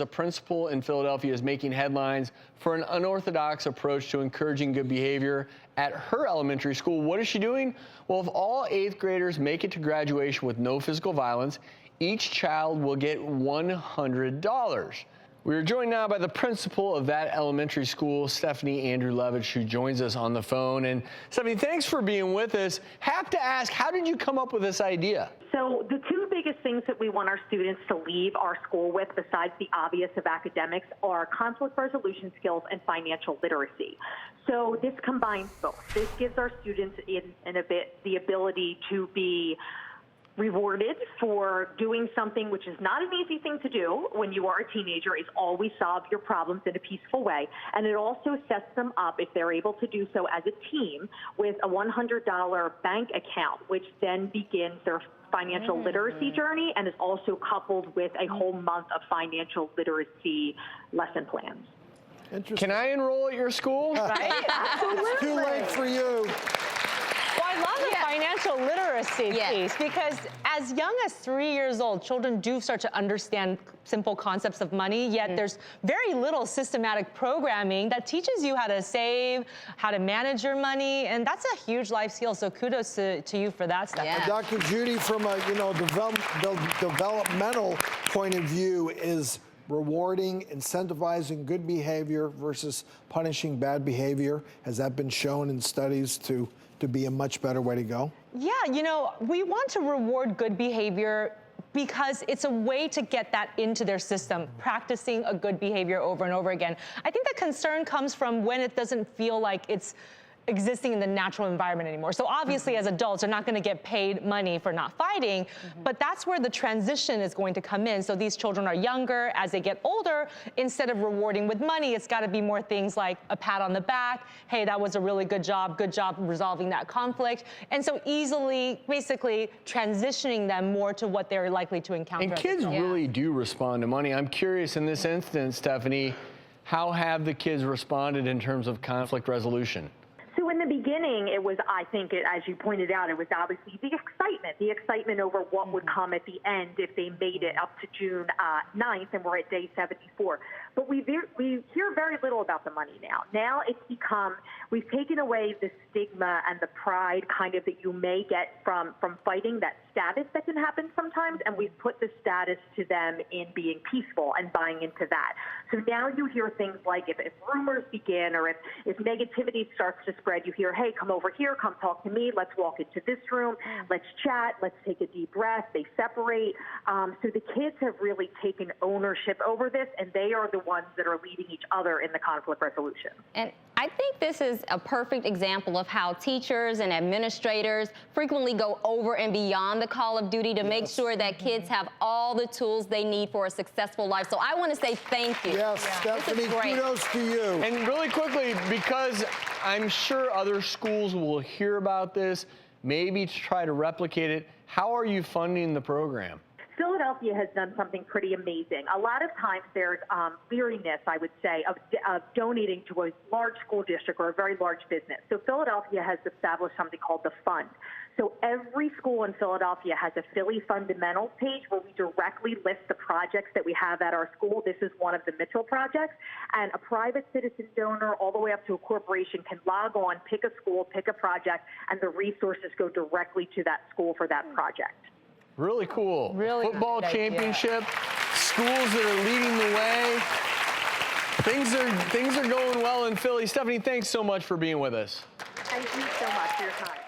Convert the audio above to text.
A principal in Philadelphia is making headlines for an unorthodox approach to encouraging good behavior at her elementary school. What is she doing? Well, if all 8th graders make it to graduation with no physical violence, each child will get $100. We are joined now by the principal of that elementary school, Stephanie Andrewlevich, who joins us on the phone. And Stephanie, thanks for being with us. Have to ask, how did you come up with this idea? So the two biggest things that we want our students to leave our school with, besides the obvious of academics, are conflict resolution skills and financial literacy. So this combines both. This gives our students the ability to be rewarded for doing something which is not an easy thing to do when you are a teenager, is always solve your problems in a peaceful way. And it also sets them up, if they're able to do so as a team, with a $100 bank account, which then begins their financial literacy journey and is also coupled with a whole month of financial literacy lesson plans. Can I enroll at your school? Right? Absolutely. It's too late for you. Well, I love the financial literacy piece, because as young as 3 years old, children do start to understand simple concepts of money, yet there's very little systematic programming that teaches you how to save, how to manage your money, and that's a huge life skill, so kudos to you for that, Stephanie. Dr. Judy, from a developmental point of view, is rewarding, incentivizing good behavior versus punishing bad behavior. Has that been shown in studies to be a much better way to go? Yeah, you know, we want to reward good behavior because it's a way to get that into their system, practicing a good behavior over and over again. I think the concern comes from when it doesn't feel like it's existing in the natural environment anymore. So obviously as adults, they're not going to get paid money for not fighting, but that's where the transition is going to come in. So these children are younger. As they get older, instead of rewarding with money, it's got to be more things like a pat on the back. Hey, that was a really good job resolving that conflict. And so basically transitioning them more to what they're likely to encounter. And kids really do respond to money. I'm curious in this instance, Stephanie, how have the kids responded in terms of conflict resolution? So in the beginning, it was, I think, as you pointed out, it was obviously the excitement over what would come at the end if they made it up to June 9th, and we're at day 74. But we hear very little about the money now. Now it's become, we've taken away the stigma and the pride kind of that you may get from fighting, that status that can happen sometimes, and we've put the status to them in being peaceful and buying into that. So now you hear things like if rumors begin, or if negativity starts to spread, you hear, hey, come over here, come talk to me, let's walk into this room, let's chat, let's take a deep breath. They separate. So the kids have really taken ownership over this, and they are the ones that are leading each other in the conflict resolution. And I think this is a perfect example of how teachers and administrators frequently go over and beyond the call of duty to make sure that kids have all the tools they need for a successful life. So I want to say thank you. Yes, Stephanie, kudos to you. And really quickly, because I'm sure other schools will hear about this, maybe to try to replicate it, how are you funding the program? Philadelphia has done something pretty amazing. A lot of times there's leeriness, I would say, of donating to a large school district or a very large business. So Philadelphia has established something called the Fund. So every school in Philadelphia has a Philly Fundamentals page where we directly list the projects that we have at our school. This is one of the Mitchell projects. And a private citizen donor all the way up to a corporation can log on, pick a school, pick a project, and the resources go directly to that school for that project. Really cool. Really Football good championship, schools that are leading the way. Things are going well in Philly. Stephanie, thanks so much for being with us. Thank you so much for your time.